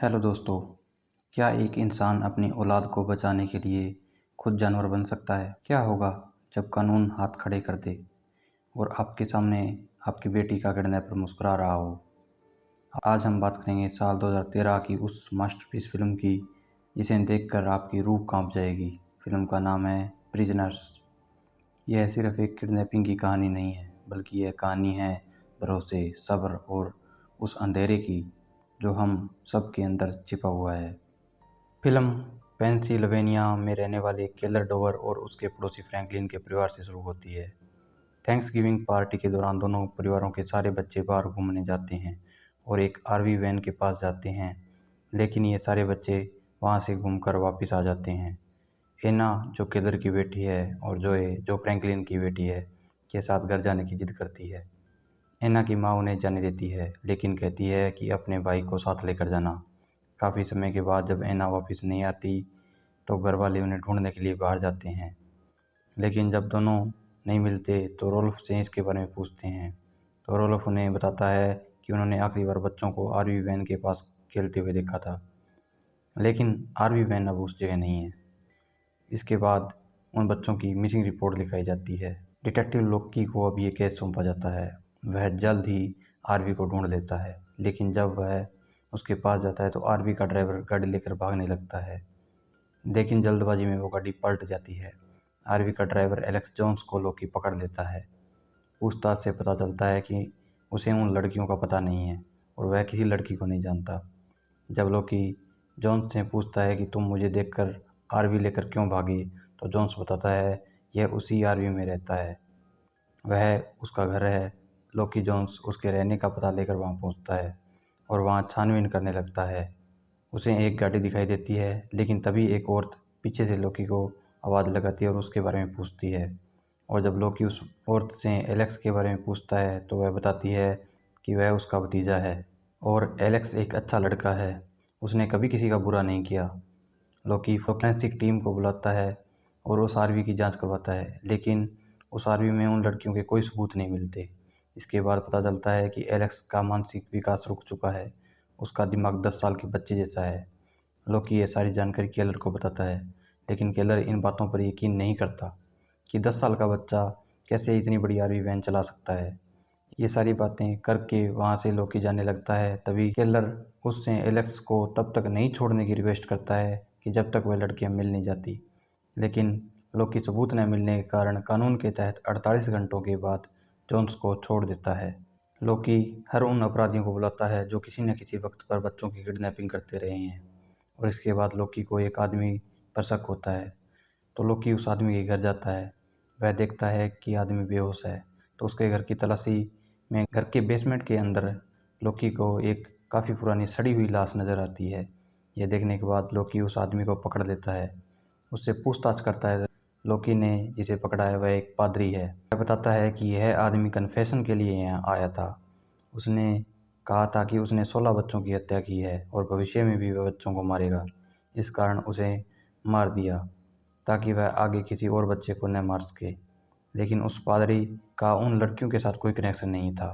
Hello दोस्तों, क्या एक इंसान अपनी औलाद को बचाने के लिए खुद जानवर बन सकता है? क्या होगा जब कानून हाथ खड़े कर दे और आपके सामने आपकी बेटी का किडनैपर मुस्कुरा रहा हो? आज हम बात करेंगे साल 2013 की उस मास्टरपीस फिल्म की जिसे देखकर आपकी रूह कांप जाएगी। फिल्म का नाम है प्रिजनर्स। यह सिर्फ एक किडनैपिंग की कहानी नहीं है, बल्कि यह कहानी है भरोसे, सब्र और उस अंधेरे की जो हम सबके अंदर छिपा हुआ है। फिल्म पेंसिल्वेनिया में रहने वाले केलर डोवर और उसके पड़ोसी फ्रैंकलिन के परिवार से शुरू होती है। थैंक्सगिविंग पार्टी के दौरान दोनों परिवारों के सारे बच्चे बाहर घूमने जाते हैं और एक आरवी वैन के पास जाते हैं, लेकिन ये सारे बच्चे वहाँ से घूमकर वापस आ जाते हैं। एना, जो केलर की बेटी है, और जोए, जो फ्रैंकलिन की बेटी है, के साथ घर जाने की जिद करती है। एना की माँ उन्हें जाने देती है, लेकिन कहती है कि अपने भाई को साथ लेकर जाना। काफ़ी समय के बाद जब एना वापस नहीं आती, तो घर वाले उन्हें ढूंढने के लिए बाहर जाते हैं। लेकिन जब दोनों नहीं मिलते तो रोल्फ से इसके बारे में पूछते हैं। तो रोल्फ उन्हें बताता है कि उन्होंने आखिरी बार बच्चों को आरवी वैन के पास खेलते हुए देखा था, लेकिन आरवी वैन अब उस जगह नहीं है। इसके बाद उन बच्चों की मिसिंग रिपोर्ट लिखाई जाती है। डिटेक्टिव लोकी को अब ये केस सौंपा जाता है। वह जल्द ही आरवी को ढूंढ लेता है, लेकिन जब वह उसके पास जाता है तो आरवी का ड्राइवर गाड़ी लेकर भागने लगता है, लेकिन जल्दबाजी में वो गाड़ी पलट जाती है। आरवी का ड्राइवर एलेक्स जोन्स को लोकी पकड़ लेता है। पूछताछ से पता चलता है कि उसे उन लड़कियों का पता नहीं है और वह किसी लड़की को नहीं जानता। जब लोकी जोन्स से पूछता है कि तुम मुझे देखकर आरवी लेकर क्यों भागे, तो जोन्स बताता है यह उसी आरवी में रहता है, वह उसका घर है। लोकी जोन्स उसके रहने का पता लेकर वहाँ पहुँचता है और वहाँ छानबीन करने लगता है। उसे एक गाड़ी दिखाई देती है, लेकिन तभी एक औरत पीछे से लोकी को आवाज़ लगाती है और उसके बारे में पूछती है। और जब लोकी उस औरत से एलेक्स के बारे में पूछता है तो वह बताती है कि वह उसका भतीजा है और एलेक्स एक अच्छा लड़का है, उसने कभी किसी का बुरा नहीं किया। लोकी फोरेंसिक टीम को बुलाता है और उस आरवी की जांच करवाता है, लेकिन उस आरवी में उन लड़कियों के कोई सबूत नहीं मिलते। इसके बाद पता चलता है कि एलेक्स का मानसिक विकास रुक चुका है, उसका दिमाग 10 साल के बच्चे जैसा है। लोकी ये सारी जानकारी केलर को बताता है, लेकिन केलर इन बातों पर यकीन नहीं करता कि 10 साल का बच्चा कैसे इतनी बड़ी आरवी वैन चला सकता है। ये सारी बातें करके वहाँ से लोकी जाने लगता है। तभी केलर उससे एलेक्स को तब तक नहीं छोड़ने की रिक्वेस्ट करता है कि जब तक वह लड़कियाँ मिल नहीं जाती, लेकिन लोकी सबूत न मिलने के कारण कानून के तहत 48 घंटों के बाद जोन्स को छोड़ देता है। लोकी हर उन अपराधियों को बुलाता है जो किसी न किसी वक्त पर बच्चों की किडनैपिंग करते रहे हैं, और इसके बाद लोकी को एक आदमी पर शक होता है। तो लोकी उस आदमी के घर जाता है। वह देखता है कि आदमी बेहोश है, तो उसके घर की तलाशी में घर के बेसमेंट के अंदर लोकी को एक काफ़ी पुरानी सड़ी हुई लाश नज़र आती है। यह देखने के बाद लोकी उस आदमी को पकड़ लेता है, उससे पूछताछ करता है। लोकी ने जिसे पकड़ा है वह एक पादरी है। वह बताता है कि यह आदमी कन्फेशन के लिए यहाँ आया था। उसने कहा था कि उसने 16 बच्चों की हत्या की है और भविष्य में भी वह बच्चों को मारेगा। इस कारण उसे मार दिया ताकि वह आगे किसी और बच्चे को न मार सके। लेकिन उस पादरी का उन लड़कियों के साथ कोई कनेक्शन नहीं था।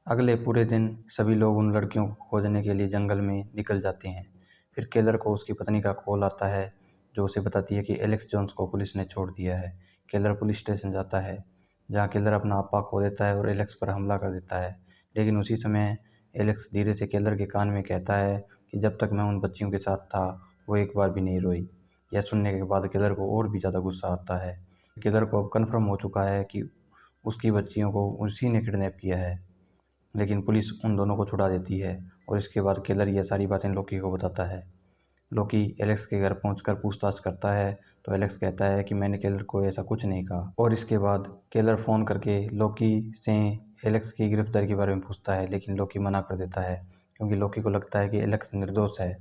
अगले पूरे दिन सभी लोग उन लड़कियों को खोजने के लिए जंगल में निकल जाते हैं। फिर केलर को उसकी पत्नी का कॉल आता है, जो उसे बताती है कि एलेक्स जोन्स को पुलिस ने छोड़ दिया है। केलर पुलिस स्टेशन जाता है, जहाँ केलर अपना आपा खो देता है और एलेक्स पर हमला कर देता है। लेकिन उसी समय एलेक्स धीरे से केलर के कान में कहता है कि जब तक मैं उन बच्चियों के साथ था वो एक बार भी नहीं रोई। यह सुनने के बाद केलर को और भी ज़्यादा गुस्सा आता है। केलर को अब कन्फर्म हो चुका है कि उसकी बच्चियों को उसी ने किडनैप किया है, लेकिन पुलिस उन दोनों को छुड़ा देती है। और इसके बाद केलर ये सारी बातें लोकी को बताता है। लोकी एलेक्स के घर पहुंचकर पूछताछ करता है, तो एलेक्स कहता है कि मैंने केलर को ऐसा कुछ नहीं कहा। और इसके बाद केलर फ़ोन करके लोकी से एलेक्स की गिरफ्तारी के बारे में पूछता है, लेकिन लोकी मना कर देता है, क्योंकि लोकी को लगता है कि एलेक्स निर्दोष है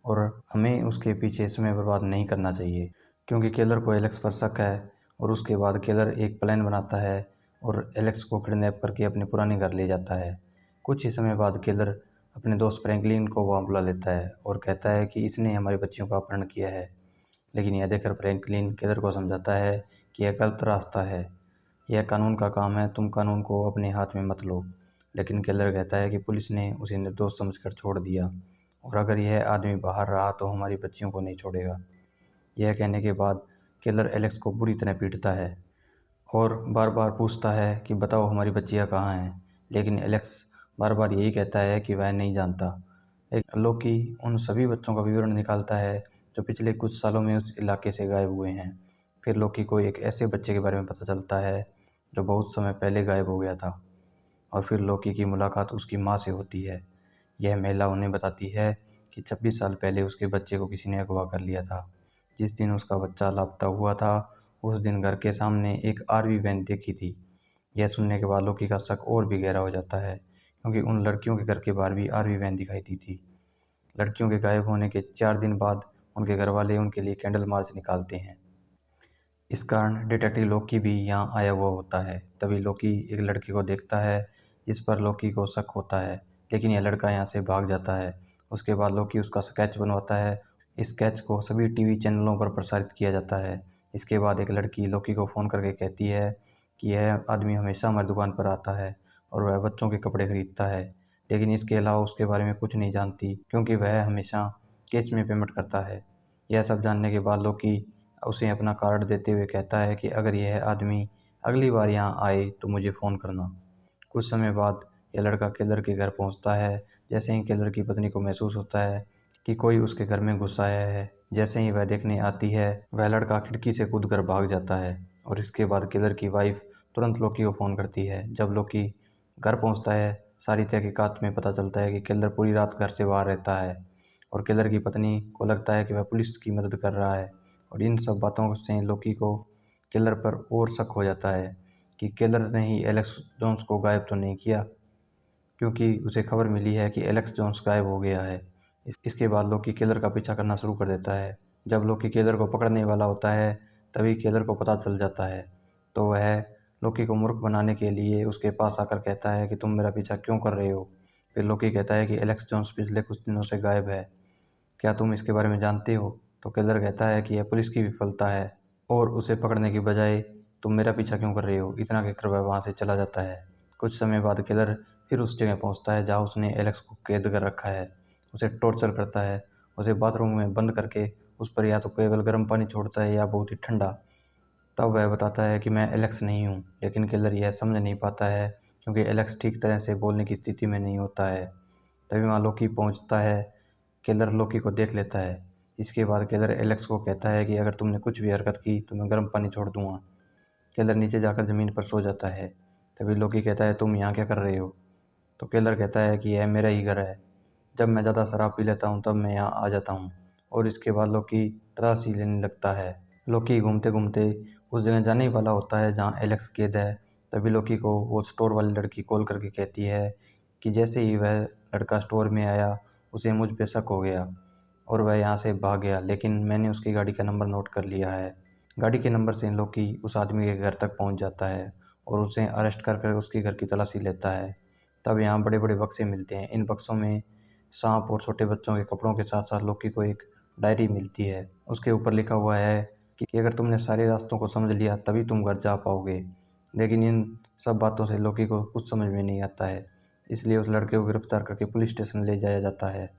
और हमें उसके पीछे समय बर्बाद नहीं करना चाहिए, क्योंकि केलर को एलेक्स पर शक है। और उसके बाद केलर एक प्लान बनाता है और एलेक्स को किडनैप करके अपने पुराने घर ले जाता है। कुछ ही समय बाद केलर अपने दोस्त फ्रैंकलिन को वहाँ बुला लेता है और कहता है कि इसने हमारे बच्चियों का अपहरण किया है। लेकिन यह देखकर फ्रैंकलिन केलर को समझाता है कि यह गलत रास्ता है, यह कानून का काम है, तुम कानून को अपने हाथ में मत लो। लेकिन केलर कहता है कि पुलिस ने उसे निर्दोष समझकर छोड़ दिया और अगर यह आदमी बाहर रहा तो हमारी बच्चियों को नहीं छोड़ेगा। यह कहने के बाद किलर एलेक्स को बुरी तरह पीटता है और बार बार पूछता है कि बताओ हमारी बच्चियाँ कहाँ हैं, लेकिन एलेक्स बार बार यही कहता है कि वह नहीं जानता। एक लोकी उन सभी बच्चों का विवरण निकालता है जो पिछले कुछ सालों में उस इलाके से गायब हुए हैं। फिर लोकी को एक ऐसे बच्चे के बारे में पता चलता है जो बहुत समय पहले गायब हो गया था, और फिर लोकी की मुलाकात उसकी माँ से होती है। यह महिला उन्हें बताती है कि 26 साल पहले उसके बच्चे को किसी ने अगवा कर लिया था। जिस दिन उसका बच्चा लापता हुआ था उस दिन घर के सामने एक आरवी वैन देखी थी। यह सुनने के बाद लोकी का शक और भी गहरा हो जाता है, क्योंकि उन लड़कियों के घर के बाहर भी आरवी वैन दिखाई दी थी। लड़कियों के गायब होने के 4 दिन बाद उनके घरवाले उनके लिए कैंडल मार्च निकालते हैं। इस कारण डिटेक्टिव लोकी भी यहाँ आया हुआ होता है। तभी लोकी एक लड़के को देखता है जिस पर लोकी को शक होता है, लेकिन यह लड़का यहाँ से भाग जाता है। उसके बाद लोकी उसका स्केच बनवाता है। इस स्केच को सभी टीवी चैनलों पर प्रसारित किया जाता है। इसके बाद एक लड़की लोकी को फ़ोन करके कहती है कि यह आदमी हमेशा हमारी दुकान पर आता है और वह बच्चों के कपड़े खरीदता है, लेकिन इसके अलावा उसके बारे में कुछ नहीं जानती, क्योंकि वह हमेशा कैश में पेमेंट करता है। यह सब जानने के बाद लोकी उसे अपना कार्ड देते हुए कहता है कि अगर यह आदमी अगली बार यहाँ आए तो मुझे फ़ोन करना। कुछ समय बाद यह लड़का किलर के घर पहुँचता है। जैसे ही किलर की पत्नी को महसूस होता है कि कोई उसके घर में घुस आया है, जैसे ही वह देखने आती है वह लड़का खिड़की से कूद कर भाग जाता है, और इसके बाद किलर की वाइफ तुरंत लोकी को फ़ोन करती है। जब लोकी घर पहुँचता है सारी तहकीकात में पता चलता है कि किलर पूरी रात घर से बाहर रहता है, और किलर की पत्नी को लगता है कि वह पुलिस की मदद कर रहा है। और इन सब बातों से लोकी को किलर पर और शक हो जाता है कि किलर ने ही एलेक्स जोन्स को गायब तो नहीं किया, क्योंकि उसे खबर मिली है कि एलेक्स जोन्स गायब हो गया है। इसके बाद लोकी किलर का पीछा करना शुरू कर देता है। जब लोकी किलर को पकड़ने वाला होता है तभी किलर को पता चल जाता है, तो वह लोकी को मूर्ख बनाने के लिए उसके पास आकर कहता है कि तुम मेरा पीछा क्यों कर रहे हो। फिर लोकी कहता है कि एलेक्स जोन्स पिछले कुछ दिनों से गायब है, क्या तुम इसके बारे में जानते हो। तो किलर कहता है कि यह पुलिस की विफलता है और उसे पकड़ने की बजाय तुम मेरा पीछा क्यों कर रहे हो। इतना कहकर वह वहाँ से चला जाता है। कुछ समय बाद किलर फिर उस जगह पहुँचता है जहाँ उसने एलेक्स को कैद कर रखा है। उसे टॉर्चर करता है, उसे बाथरूम में बंद करके उस पर या तो केवल गर्म पानी छोड़ता है या बहुत ही ठंडा। तब वह बताता है कि मैं एलेक्स नहीं हूँ, लेकिन किलर यह समझ नहीं पाता है क्योंकि एलेक्स ठीक तरह से बोलने की स्थिति में नहीं होता है। तभी वहाँ लोकी पहुँचता है। किलर लोकी को देख लेता है। इसके बाद किलर एलेक्स को कहता है कि अगर तुमने कुछ भी हरकत की तो मैं गर्म पानी छोड़ दूंगा। किलर नीचे जाकर ज़मीन पर सो जाता है। तभी लोकी कहता है तुम यहाँ क्या कर रहे हो। तो किलर कहता है कि यह मेरा ही घर है, जब मैं ज़्यादा शराब पी लेता हूँ तब मैं यहाँ आ जाता हूँ। और इसके बाद लोकी तलाशी लेने लगता है। लोकी घूमते घूमते उस जगह जाने वाला होता है जहाँ एलेक्स कैद है। तभी लोकी को वो स्टोर वाली लड़की कॉल करके कहती है कि जैसे ही वह लड़का स्टोर में आया उसे मुझ पे शक हो गया और वह यहाँ से भाग गया, लेकिन मैंने उसकी गाड़ी का नंबर नोट कर लिया है। गाड़ी के नंबर से लोकी उस आदमी के घर तक पहुँच जाता है और उसे अरेस्ट कर उसके घर की तलाशी लेता है। तब यहाँ बड़े बड़े बक्से मिलते हैं। इन बक्सों में सांप और छोटे बच्चों के कपड़ों के साथ साथ लोकी को एक डायरी मिलती है। उसके ऊपर लिखा हुआ है कि अगर तुमने सारे रास्तों को समझ लिया तभी तुम घर जा पाओगे। लेकिन इन सब बातों से लोकी को कुछ समझ में नहीं आता है, इसलिए उस लड़के को गिरफ्तार करके पुलिस स्टेशन ले जाया जाता है।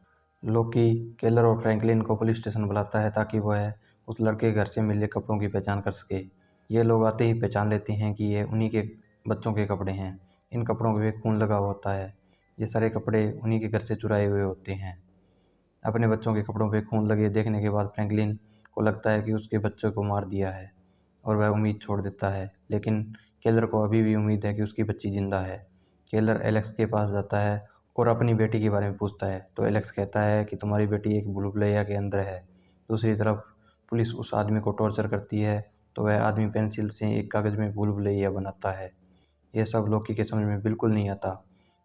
लोकी केलर और फ्रैंकलिन को पुलिस स्टेशन बुलाता है ताकि वह उस लड़के के घर से मिले कपड़ों की पहचान कर सके। ये लोग आते ही पहचान लेते हैं कि ये उन्हीं के बच्चों के कपड़े हैं। इन कपड़ों पे खून लगा होता है। ये सारे कपड़े उन्हीं के घर से चुराए हुए होते हैं। अपने बच्चों के कपड़ों पे खून लगे देखने के बाद फ्रैंकलिन को लगता है कि उसके बच्चों को मार दिया है और वह उम्मीद छोड़ देता है, लेकिन केलर को अभी भी उम्मीद है कि उसकी बच्ची जिंदा है। केलर एलेक्स के पास जाता है और अपनी बेटी के बारे में पूछता है, तो एलेक्स कहता है कि तुम्हारी बेटी एक भूल भुलैया के अंदर है। दूसरी तरफ पुलिस उस आदमी को टॉर्चर करती है, तो वह आदमी पेंसिल से एक कागज़ में भूल भुलैया बनाता है। यह सब लोकी के समझ में बिल्कुल नहीं आता।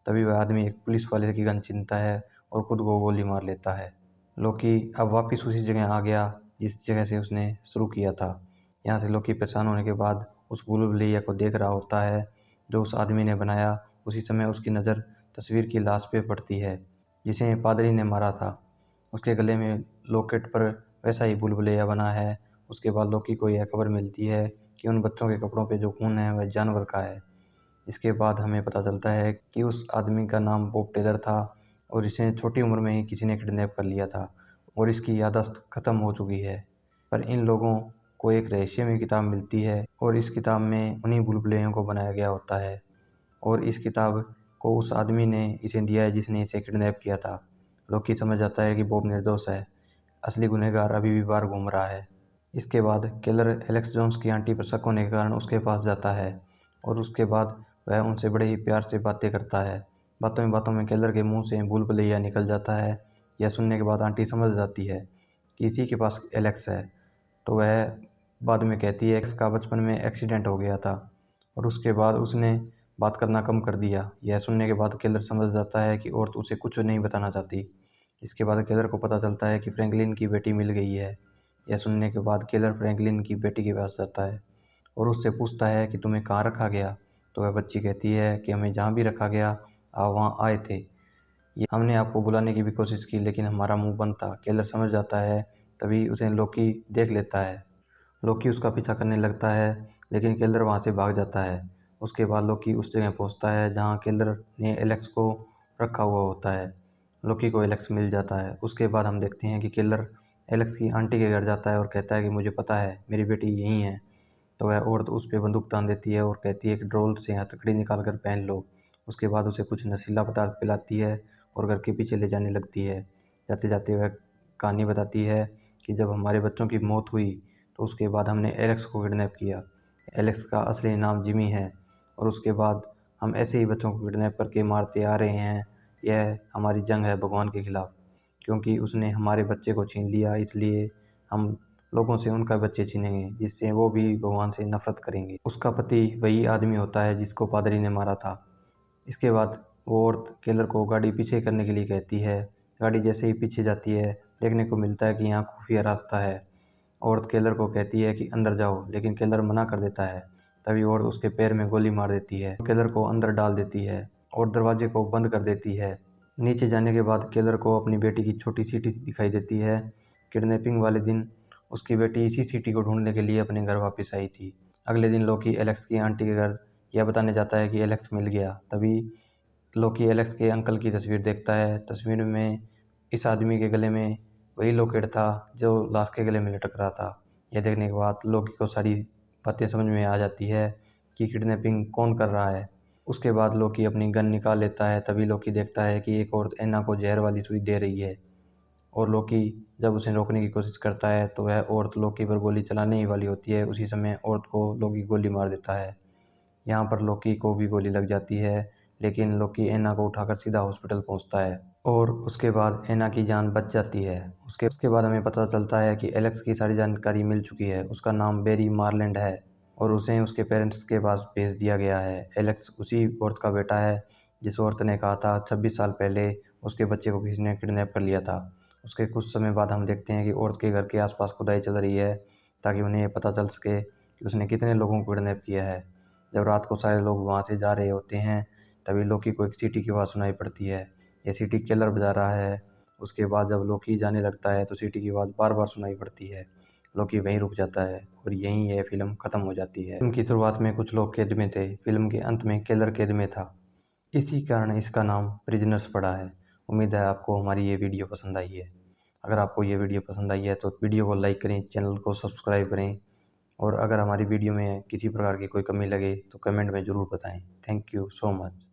तभी वह आदमी एक पुलिस वाले की गन चीनता है और खुद को गोली मार लेता है। लोकी अब वापस उसी जगह आ गया जिस जगह से उसने शुरू किया था। यहाँ से लोकी परेशान होने के बाद उस भूल भुलैया को देख रहा होता है जो उस आदमी ने बनाया। उसी समय उसकी नज़र तस्वीर की लाश पे पड़ती है जिसे पादरी ने मारा था। उसके गले में लॉकेट पर वैसा ही भूल भुलैया बना है। उसके बाद लोकी को यह खबर मिलती है कि उन बच्चों के कपड़ों पे जो खून है वह जानवर का है। इसके बाद हमें पता चलता है कि उस आदमी का नाम बॉब टेलर था और इसे छोटी उम्र में ही किसी ने किडनैप कर लिया था और इसकी याददाश्त ख़त्म हो चुकी है। पर इन लोगों को एक रहस्यमय किताब मिलती है और इस किताब में उन्हीं भूल-भुलैयों को बनाया गया होता है और इस किताब को उस आदमी ने इसे दिया है जिसने इसे किडनैप किया था। लोकी समझ जाता है कि बॉब निर्दोष है, असली गुनहगार अभी भी बाहर घूम रहा है। इसके बाद किलर एलेक्स जोन्स की आंटी पर शक होने के कारण उसके पास जाता है और उसके बाद वह उनसे बड़े ही प्यार से बातें करता है। बातों में किलर के मुंह से भूल भुलैया निकल जाता है। यह सुनने के बाद आंटी समझ जाती है कि इसी के पास एलेक्स है, तो वह बाद में कहती है एलेक्स का बचपन में एक्सीडेंट हो गया था और उसके बाद उसने बात करना कम कर दिया। यह सुनने के बाद किलर समझ जाता है कि औरत उसे कुछ नहीं बताना चाहती। इसके बाद किलर को पता चलता है कि फ्रैंकलिन की बेटी मिल गई है। यह सुनने के बाद किलर फ्रैंकलिन की बेटी के पास जाता है और उससे पूछता है कि तुम्हें कहाँ रखा गया। तो वह बच्ची कहती है कि हमें जहाँ भी रखा गया आप वहाँ आए थे, ये हमने आपको बुलाने की भी कोशिश की लेकिन हमारा मुंह बंद था। किलर समझ जाता है, तभी उसे लोकी देख लेता है। लोकी उसका पीछा करने लगता है लेकिन किलर वहाँ से भाग जाता है। उसके बाद लोकी उस जगह पहुँचता है जहाँ किलर ने एलेक्स को रखा हुआ होता है। लोकी को एलेक्स मिल जाता है। उसके बाद हम देखते हैं कि किलर एलेक्स की आंटी के घर जाता है और कहता है कि मुझे पता है मेरी बेटी यहीं है। तो वह औरत उस पर बंदूक तान देती है और कहती है कि ड्रोल से हथकड़ी निकाल कर पहन लो। उसके बाद उसे कुछ नशीला पदार्थ पिलाती है और घर के पीछे ले जाने लगती है। जाते जाते वह कहानी बताती है कि जब हमारे बच्चों की मौत हुई तो उसके बाद हमने एलेक्स को किडनैप किया। एलेक्स का असली नाम जिमी है और उसके बाद हम ऐसे ही बच्चों को किडनैप करके मारते आ रहे हैं। यह हमारी जंग है भगवान के खिलाफ, क्योंकि उसने हमारे बच्चे को छीन लिया, इसलिए हम लोगों से उनका बच्चे छीनेंगे जिससे वो भी भगवान से नफरत करेंगे। उसका पति वही आदमी होता है जिसको पादरी ने मारा था। इसके बाद वो औरत किलर को गाड़ी पीछे करने के लिए कहती है। गाड़ी जैसे ही पीछे जाती है देखने को मिलता है कि यहाँ खुफिया रास्ता है। औरत किलर को कहती है कि अंदर जाओ, लेकिन किलर मना कर देता है। तभी औरत उसके पैर में गोली मार देती है, किलर को अंदर डाल देती है और दरवाजे को बंद कर देती है। नीचे जाने के बाद किलर को अपनी बेटी की छोटी सिटी दिखाई देती है। किडनैपिंग वाले दिन उसकी बेटी इसी सिटी को ढूंढने के लिए अपने घर वापस आई थी। अगले दिन लोकी एलेक्स की आंटी के घर यह बताने जाता है कि एलेक्स मिल गया। तभी लोकी एलेक्स के अंकल की तस्वीर देखता है। तस्वीर में इस आदमी के गले में वही लॉकेट था जो लाश के गले में लटक रहा था। यह देखने के बाद लोकी को सारी बातें समझ में आ जाती है कि किडनैपिंग कौन कर रहा है। उसके बाद लोकी अपनी गन निकाल लेता है। तभी लोकी देखता है कि एक औरत एना को जहर वाली सुई दे रही है और लोकी जब उसे रोकने की कोशिश करता है तो वह औरत लोकी पर गोली चलाने ही वाली होती है। उसी समय औरत को लोकी गोली मार देता है। यहाँ पर लोकी को भी गोली लग जाती है, लेकिन लोकी एना को उठाकर सीधा हॉस्पिटल पहुँचता है और उसके बाद एना की जान बच जाती है। उसके बाद हमें पता चलता है कि एलेक्स की सारी जानकारी मिल चुकी है। उसका नाम बेरी मारलैंड है और उसे उसके पेरेंट्स के पास भेज दिया गया है। एलेक्स उसी औरत का बेटा है जिस औरत ने कहा था 26 साल पहले उसके बच्चे को किसी ने किडनैप कर लिया था। उसके कुछ समय बाद हम देखते हैं कि औरत के घर के आसपास खुदाई चल रही है ताकि उन्हें ये पता चल सके कि उसने कितने लोगों को किडनैप किया है। जब रात को सारे लोग वहाँ से जा रहे होते हैं तभी लोकी को एक सीटी की आवाज़ सुनाई पड़ती है। ये सीटी किलर बजा रहा है। उसके बाद जब लोकी जाने लगता है तो सीटी की आवाज़ बार बार सुनाई पड़ती है। लोकी वहीं रुक जाता है और यहीं यह फिल्म ख़त्म हो जाती है। फिल्म की शुरुआत में कुछ लोग कैद में थे, फिल्म के अंत में किलर कैद में था। इसी कारण इसका नाम प्रिजनर्स पड़ा है। उम्मीद है आपको हमारी ये वीडियो पसंद आई है। अगर आपको ये वीडियो पसंद आई है तो वीडियो को लाइक करें, चैनल को सब्सक्राइब करें और अगर हमारी वीडियो में किसी प्रकार की कोई कमी लगे तो कमेंट में ज़रूर बताएं। Thank you so much.